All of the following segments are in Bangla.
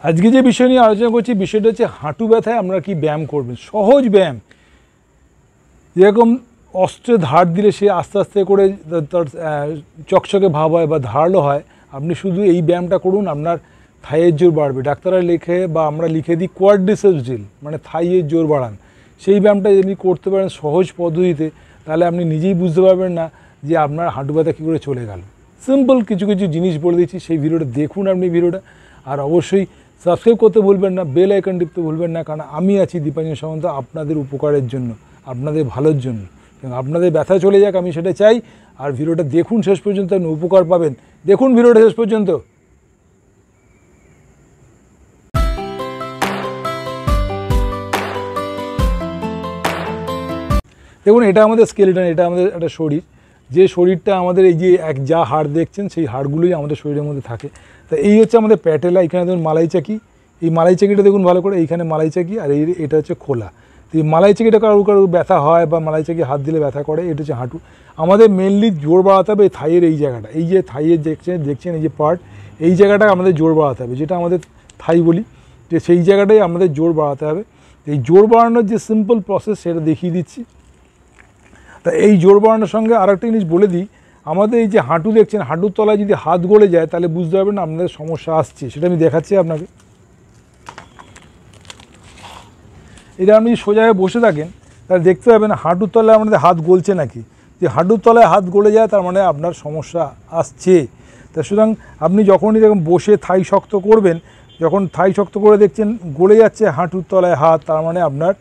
আজকে যে বিষয় নিয়ে আলোচনা করছি বিষয়টা হচ্ছে হাঁটু ব্যথায় আপনারা কি ব্যায়াম করবেন। সহজ ব্যায়াম, যেরকম অস্ত্রে ধার দিলে সে আস্তে আস্তে করে তার চকচকে ভাব হয় বা ধারালো হয়, আপনি শুধু এই ব্যায়ামটা করুন, আপনার থাইয়ের জোর বাড়বে। ডাক্তাররা লেখে বা আমরা লিখে দিই কোয়াড্রিসেপস ড্রিল, মানে থাইয়ের জোর বাড়ান। সেই ব্যায়ামটা যদি করতে পারেন সহজ পদ্ধতিতে, তাহলে আপনি নিজেই বুঝতে পারবেন না যে আপনার হাঁটু ব্যথা কী করে চলে গেল। সিম্পল কিছু কিছু জিনিস বলে দিচ্ছি, সেই ভিডিওটা দেখুন আপনি ভিডিওটা। আর অবশ্যই সাবস্ক্রাইব করতে ভুলবেন না, বেল আইকন টিপতে ভুলবেন না, কারণ আমি আছি দীপাঞ্জন সামন্ত আপনাদের উপকারের জন্য, আপনাদের ভালোর জন্য। আপনাদের ব্যথা চলে যাক আমি সেটা চাই। আর ভিডিওটা দেখুন শেষ পর্যন্ত, আপনি উপকার পাবেন। দেখুন ভিডিওটা শেষ পর্যন্ত। দেখুন, এটা আমাদের স্কেলেটন, এটা আমাদের একটা শরীর, যে শরীরটা আমাদের এই যে যা হাড় দেখছেন সেই হাড়গুলোই আমাদের শরীরের মধ্যে থাকে। তা এই হচ্ছে আমাদের প্যাটেলা, এখানে দেখুন মালাই চাকি, এই মালাই চাকিটা দেখুন ভালো করে, এইখানে মালাই চাকি, আর এটা হচ্ছে খোলা। তো এই মালাই চাকিটা কারো ব্যথা হয় বা মালাই চাকি হাত দিলে ব্যথা করে, এটা হচ্ছে হাঁটু। আমাদের মেনলি জোর বাড়াতে হবে থাইয়ের এই জায়গাটা, এই যে থাইয়ের দেখছেন এই যে পার্ট, এই জায়গাটা আমাদের জোর বাড়াতে হবে, যেটা আমাদের থাই বলি, যে সেই জায়গাটাই আমাদের জোর বাড়াতে হবে। এই জোর বাড়ানোর যে সিম্পল প্রসেস সেটা দেখিয়ে দিচ্ছি। তা এই জোর বাড়ানোর সঙ্গে আর একটা জিনিস বলে দিই, আমাদের এই যে হাঁটু দেখছেন, হাঁটুর তলায় যদি হাত গলে যায় তাহলে বুঝতে পারবেন আপনাদের সমস্যা আসছে। সেটা আমি দেখাচ্ছি আপনাকে। এটা আপনি সোজা হয়ে বসে থাকেন, তাহলে দেখতে পাবেন হাঁটুর তলায় আমাদের হাত গলছে নাকি। যে হাঁটুর তলায় হাত গলে যায় তার মানে আপনার সমস্যা আসছে। তা সুতরাং আপনি যখনই এরকম বসে থাই শক্ত করবেন, যখন থাই শক্ত করে দেখছেন গলে যাচ্ছে হাঁটুর তলায় হাত, তার মানে আপনার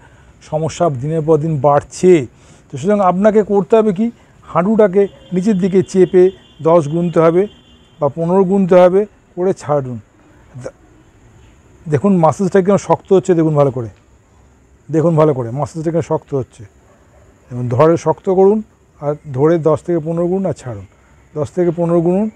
সমস্যা দিনের পর দিন বাড়ছে। তো সুতরাং আপনাকে করতে হবে কি, হাঁটুটাকে নিচের দিকে চেপে 10 গুনতে হবে বা 15 গুনতে হবে, করে ছাড়ুন। দেখুন মাসেলসটা কেন শক্ত হচ্ছে, দেখুন ভালো করে, দেখুন ভালো করে মাসেলসটা কেন শক্ত হচ্ছে। এবং ধরে শক্ত করুন আর ধরে 10 থেকে 15 গুণ আর ছাড়ুন, 10 থেকে 15 গুণুন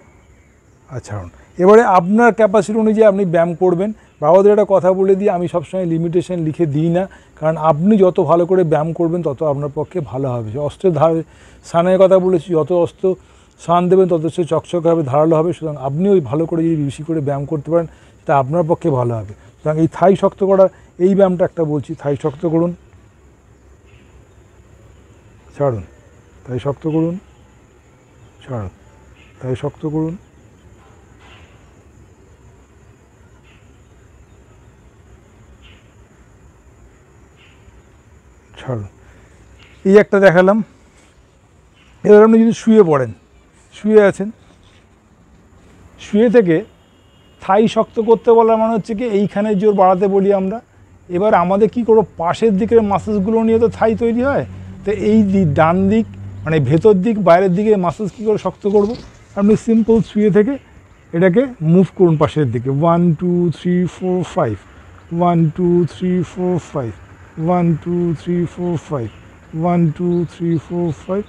আর ছাড়ুন। এবারে আপনার ক্যাপাসিটি অনুযায়ী আপনি ব্যায়াম করবেন। বাবাদের একটা কথা বলে দিই, আমি সবসময় লিমিটেশন লিখে দিই না, কারণ আপনি যত ভালো করে ব্যায়াম করবেন তত আপনার পক্ষে ভালো হবে। অস্ত্রের সানের কথা বলেছি, যত অস্ত্র সান দেবেন তত সে চকচকে হবে, ধারালো হবে। সুতরাং আপনি ওই ভালো করে যদি বেশি করে ব্যায়াম করতে পারেন সেটা আপনার পক্ষে ভালো হবে। সুতরাং এই থাই শক্ত করার এই ব্যায়ামটা একটা বলছি, থাই শক্ত করুন, ছাড়ুন, থাই শক্ত করুন, ছাড়ুন, থাই শক্ত করুন, ছাড়ুন। এই একটা দেখালাম। এবার আপনি যদি শুয়ে পড়েন, শুয়ে আছেন, শুয়ে থেকে থাই শক্ত করতে বলার মানে হচ্ছে কি এইখানে জোর বাড়াতে বলি আমরা। এবার আমাদের কি করবো, পাশের দিকের মাসেলসগুলো নিয়ে তো থাই তৈরি হয়। তো এই ডান দিক মানে ভেতর দিক বাইরের দিকে মাসেলস কী করে শক্ত করব, আপনি সিম্পল শুয়ে থেকে এটাকে মুভ করুন পাশের দিকে। 1 2 3 4 5, 1 2 3 4 5, 1 2 3 4 5, 1 2 3 4 5,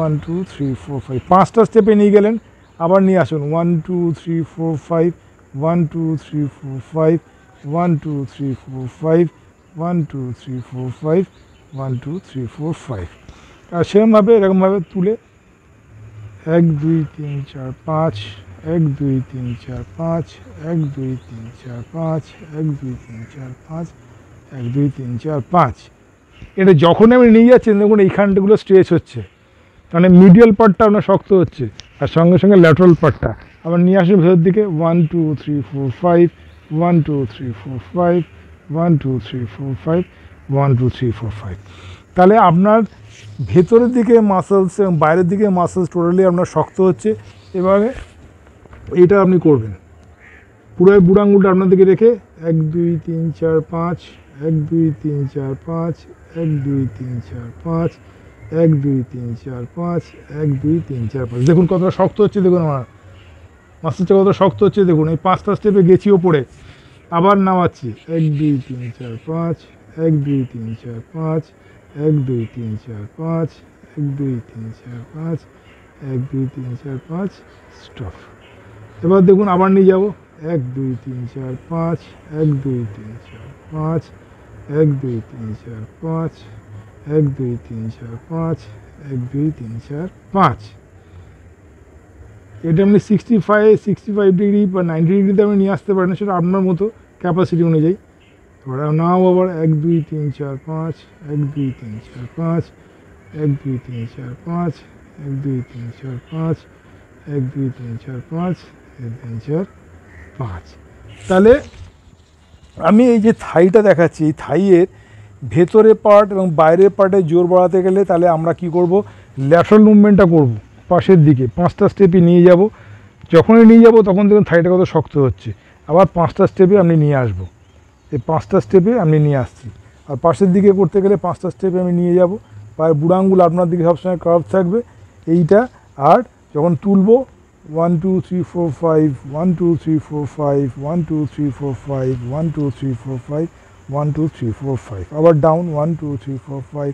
1 2 3 4 5, 5টা স্টেপে নিয়ে গেলেন। আবার নিয়ে আসুন 1 2 3 4 5, 1 2 3 4 5, 1 2 3 4 5, 1 2 3 4 5, 1 2 3 4 5। আর সেরকমভাবে এরকমভাবে তুলে 1 2 3 4 5, 1 2 3 4 5, 1 2 3 4 5, 1 2 3 4 5, 1 2 3 4 5। এটা যখন আমি নিয়ে যাচ্ছি দেখুন এইখানটাগুলো স্ট্রেচ হচ্ছে, মানে মিডিয়াল পার্টটা আপনার শক্ত হচ্ছে, আর সঙ্গে সঙ্গে ল্যাটারাল পার্টটা আবার নিয়ে আসুন ভেতর দিকে। 1 2 3 4 5, 1 2 3 4 5, 1 2 3 4 5, 1 2 3 4 5। তাহলে আপনার ভেতরের দিকে মাসেলস এবং বাইরের দিকে মাসেলস টোটালি আপনার শক্ত হচ্ছে। এবারে এটা আপনি করবেন পুরো বুড়ো আঙুলটা আপনার দিকে রেখে 1 2 3 4 5, 1 2 3 4 5, 1 2 3 4 5, 1 2 3 4 5, 1 2 3 4 5। দেখুন কতটা শক্ত হচ্ছে, দেখুন আমার মাসেলসটা কতটা শক্ত হচ্ছে। দেখুন এই 5টা স্টেপে গেছি ওপরে, আবার নামাচ্ছি 1 2 3 4 5, 1 2 3 4 5, 1 2 3 4 5, 1 2 3 4 5, 1 2 3 4 5, স্টপ। এবার দেখুন আবার নিয়ে যাব 1 2 3 4 5, 1 2 3 4 5, 1 2 3 4 5, 1 2 3 4 5, 1 2 3 4 5। এটা আপনি 65 ডিগ্রি বা 90 ডিগ্রিতে আপনি নিয়ে আসতে পারেন, সেটা আপনার মতো। ক্যাপাসিটি অনুযায়ী। এবার নাও আবার 1 2 3 4 5, 1 2 3 4 5, 1 2 3 4 5, 1 2 3 4 5, 1 2 3 4 5, 1 2 3 4 5। তাহলে আমি এই যে থাইটা দেখাচ্ছি, এই থাইয়ের ভেতরের পার্ট এবং বাইরের পার্টে জোর বাড়াতে গেলে তাহলে আমরা কি করব, ল্যাটারাল মুভমেন্টটা করব পাশের দিকে, 5টা স্টেপই নিয়ে যাব। যখনই নিয়ে যাব তখন দেখুন থাইটা কত শক্ত হচ্ছে। আবার 5টা স্টেপে আমি নিয়ে আসবো, এই 5টা স্টেপে আমি নিয়ে আসছি। আর পাশের দিকে করতে গেলে 5টা স্টেপে আমি নিয়ে যাব। পায়ের বুড়ো আঙুল আপনার দিকে সবসময় কার্ভ থাকবে এইটা। আর যখন তুলবো 1 2 3 4 5, 1 2 3 4 5, 1 2 3 4 5, 1 2 3 4 5, 1 2 3 4 5। আবার ডাউন 1 2 3 4 5,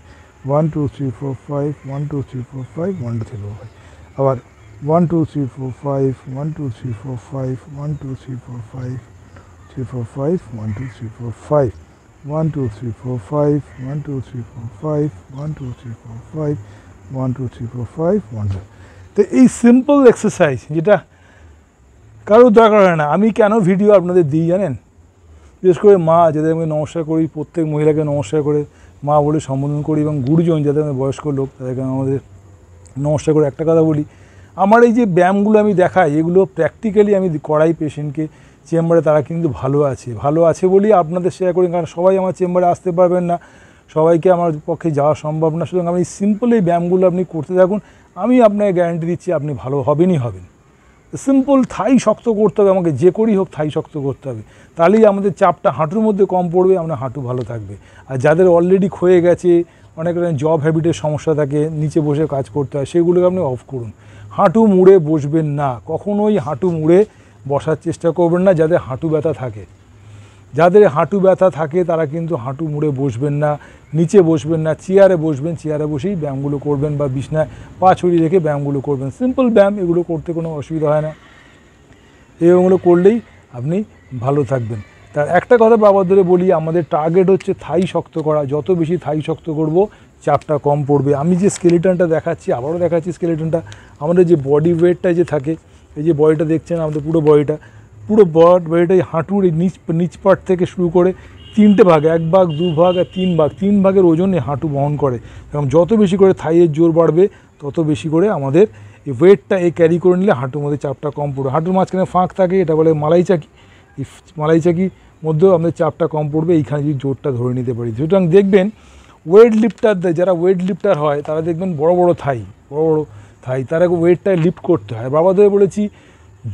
1 2 3 4 5, 1 2 3 4 5, 1 2 3 4 5। আবার 1 2 3 4 5, 1 2 3 4 5, 1 2 3 4 5, 3 4 5, 1 2 3 4 5, 1 2 3 4 5, 1 2 3 4 5, 1 2 3 4 5, 1 2 3 4 5, 1 2। তো এই সিম্পল এক্সারসাইজ যেটা কারোর দরকার হয় না, আমি কেন ভিডিও আপনাদের দিই জানেন? বিশেষ করে মা, যাদের আমি নমস্কার করি, প্রত্যেক মহিলাকে নমস্কার করে মা বলে সম্বোধন করি, এবং গুরুজন যাদের আমি বয়স্ক লোক তাদেরকে আমাদের নমস্কার করে একটা কথা বলি, আমার এই যে ব্যায়ামগুলো আমি দেখাই এগুলো প্র্যাকটিক্যালি আমি করাই পেশেন্টকে চেম্বারে, তারা কিন্তু ভালো আছে বলেই আপনাদের শেয়ার করি। কারণ সবাই আমার চেম্বারে আসতে পারবেন না, সবাইকে আমার পক্ষে যাওয়া সম্ভব না, সুতরাং আমি সিম্পল এই ব্যায়ামগুলো আপনি করতে থাকুন, আমি আপনাকে গ্যারান্টি দিচ্ছি আপনি ভালো হবেনই হবেন। সিম্পল থাই শক্ত করতে হবে, আমাকে যে করেই হোক থাই শক্ত করতে হবে, তাহলেই আমাদের চাপটা হাঁটুর মধ্যে কম পড়বে, আমরা হাঁটু ভালো থাকবে। আর যাদের অলরেডি ক্ষয়ে গেছে, অনেক জব হ্যাবিটের সমস্যা থাকে, নিচে বসে কাজ করতে হয়, সেগুলোকে আপনি অফ করুন। হাঁটু মুড়ে বসবেন না, কখনোই হাঁটু মুড়ে বসার চেষ্টা করবেন না। যাদের হাঁটু ব্যথা থাকে তারা কিন্তু হাঁটু মুড়ে বসবেন না, নিচে বসবেন না, চেয়ারে বসবেন, চেয়ারে বসেই ব্যায়ামগুলো করবেন, বা বিছনায় পা ছড়িয়ে রেখে ব্যায়ামগুলো করবেন। সিম্পল ব্যায়াম, এগুলো করতে কোনো অসুবিধা হয় না, এগুলো করলেই আপনি ভালো থাকবেন। তার একটা কথা বাবার ধরে বলি, আমাদের টার্গেট হচ্ছে থাই শক্ত করা, যত বেশি থাই শক্ত করব চাপটা কম পড়বে। আমি যে স্কেলিটনটা দেখাচ্ছি, আবারও দেখাচ্ছি স্কেলিটনটা, আমাদের যে বডি ওয়েটটা যে থাকে, এই যে বডিটা দেখছেন আমাদের পুরো বডিটা এই হাঁটুর এই নিচ পার্ট থেকে শুরু করে 3টে ভাগ, 1 ভাগ 2 ভাগ আর 3 ভাগ, 3 ভাগের ওজন এই হাঁটু বহন করে। এবং যত বেশি করে থাইয়ের জোর বাড়বে তত বেশি করে আমাদের এই ওয়েটটা ক্যারি করে নিলে হাঁটুর মধ্যে চাপটা কম পড়বে। হাঁটুর মাঝখানে ফাঁক থাকে, এটা বলে মালাই চাকি, এই মালাই চাকির মধ্যেও আমাদের চাপটা কম পড়বে এইখানে যদি জোরটা ধরে নিতে পারি। সুতরাং দেখবেন যারা ওয়েট লিফটার হয় তারা দেখবেন বড় বড় থাই, তারা ওয়েটটা লিফট করতে হয়। বাবাদের বলেছি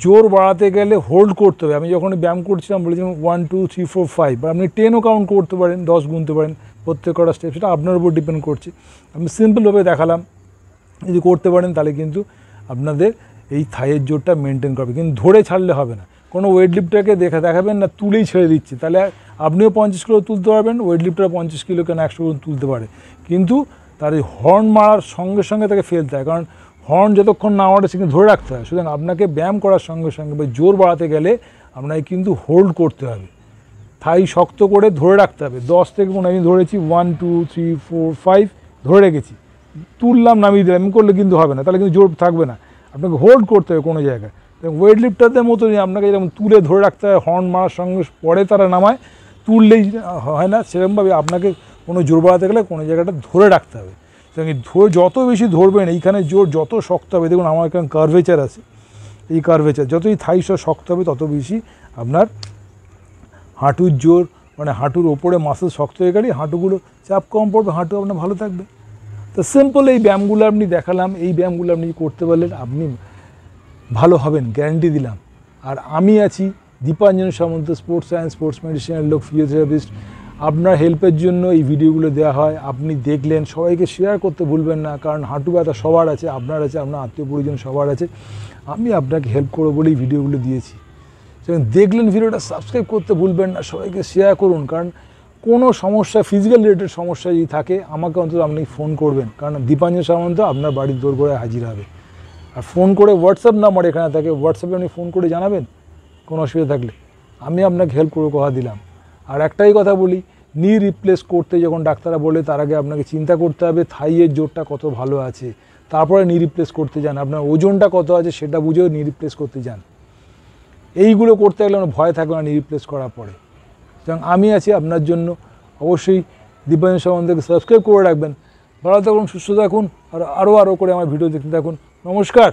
জোর বাড়াতে গেলে হোল্ড করতে হবে। আমি যখন ব্যায়াম করছিলাম বলেছিলাম 1 2 3 4 5, বা আপনি 10ও কাউন্ট করতে পারেন, 10 গুনতে পারেন, প্রত্যেক কটা স্টেপ সেটা আপনার উপর ডিপেন্ড করছে। আমি সিম্পলভাবে দেখালাম, যদি করতে পারেন তাহলে কিন্তু আপনাদের এই থাইয়ের জোরটা মেনটেন করবে। কিন্তু ধরে ছাড়লে হবে না, কোনো ওয়েট লিফটারকে দেখাবেন না তুলেই ছেড়ে দিচ্ছে, তাহলে আপনিও 50 কিলো তুলতে পারবেন, ওয়েট লিফটার 50 কিলো কেন 100 কিলো তুলতে পারে, কিন্তু তার এই হর্ন মারার সঙ্গে সঙ্গে তাকে ফেলতে হয়, কারণ হর্ন যতক্ষণ না মারে সেখানে ধরে রাখতে হয়। সুতরাং আপনাকে ব্যায়াম করার সঙ্গে সঙ্গে বা জোর বাড়াতে গেলে আপনাকে কিন্তু হোল্ড করতে হবে, থাই শক্ত করে ধরে রাখতে হবে। 10 থেকে আমি ধরেছি 1 2 3 4 5 ধরে রেখেছি, তুললাম নামিয়ে দিলাম, আমি করলে কিন্তু হবে না, তাহলে কিন্তু জোর থাকবে না, আপনাকে হোল্ড করতে হবে কোনো জায়গায়। ওয়েট লিফটারদের মতনই আপনাকে যেমন তুলে ধরে রাখতে হয়, হর্ন মারার সঙ্গে পরে তারা নামায়, তুললেই হয় না, সেরকমভাবে আপনাকে কোনো জোর বাড়াতে গেলে কোনো জায়গাটা ধরে রাখতে হবে। যত বেশি ধরবেন, এইখানে জোর যত শক্ত হবে, দেখুন আমার এখানে কার্ভেচার আছে, এই কার্ভেচার যতই থাই শক্ত হবে তত বেশি আপনার হাঁটুর জোর, মানে হাঁটুর ওপরে মাসেল শক্ত হয়ে গেলে হাঁটুগুলো চাপ কম পড়বে, হাঁটু আপনার ভালো থাকবে। তো সিম্পল এই ব্যায়ামগুলো আপনি দেখালাম, এই ব্যায়ামগুলো আপনি করতে পারলেন আপনি ভালো হবেন, গ্যারান্টি দিলাম। আর আমি আছি দীপাঞ্জন সামন্ত, স্পোর্টস সায়েন্স স্পোর্টস মেডিসিনের লোক, ফিজিওথেরাপিস্ট। আপনার হেল্পের জন্য এই ভিডিওগুলো দেওয়া হয়, আপনি দেখলেন, সবাইকে শেয়ার করতে ভুলবেন না, কারণ হাঁটু ব্যথা সবার আছে, আপনার আছে, আপনার আত্মীয় পরিজন সবার আছে। আমি আপনাকে হেল্প করবো বলেই ভিডিওগুলো দিয়েছি। সেখানে দেখলেন ভিডিওটা, সাবস্ক্রাইব করতে ভুলবেন না, সবাইকে শেয়ার করুন, কারণ কোনো সমস্যা, ফিজিক্যাল রিলেটেড সমস্যা যদি থাকে আমাকে অন্তত আপনি ফোন করবেন, কারণ দীপাঞ্জন সামন্ত আপনার বাড়ির দোরগোড়ায় হাজির হবে। আর ফোন করে হোয়াটসঅ্যাপ নাম্বার এখানে থাকে, হোয়াটসঅ্যাপে আপনি ফোন করে জানাবেন কোনো অসুবিধা থাকলে, আমি আপনাকে হেল্প করবো, কথা দিলাম। আর একটাই কথা বলি, নি রিপ্লেস করতে যখন ডাক্তাররা বলে তার আগে আপনাকে চিন্তা করতে হবে থাইয়ের জোরটা কত ভালো আছে, তারপরে নি রিপ্লেস করতে যান, আপনার ওজনটা কত আছে সেটা বুঝেও নি রিপ্লেস করতে যান। এইগুলো করতে গেলে আমার ভয় থাকবে না নি রিপ্লেস করার পরে। এবং আমি আছি আপনার জন্য। অবশ্যই দিব্যাঞ্জন সম্বন্ধকে সাবস্ক্রাইব করে রাখবেন। ভালো থাকুন, সুস্থ থাকুন, আর আরও করে আমার ভিডিও দেখতে থাকুন। নমস্কার।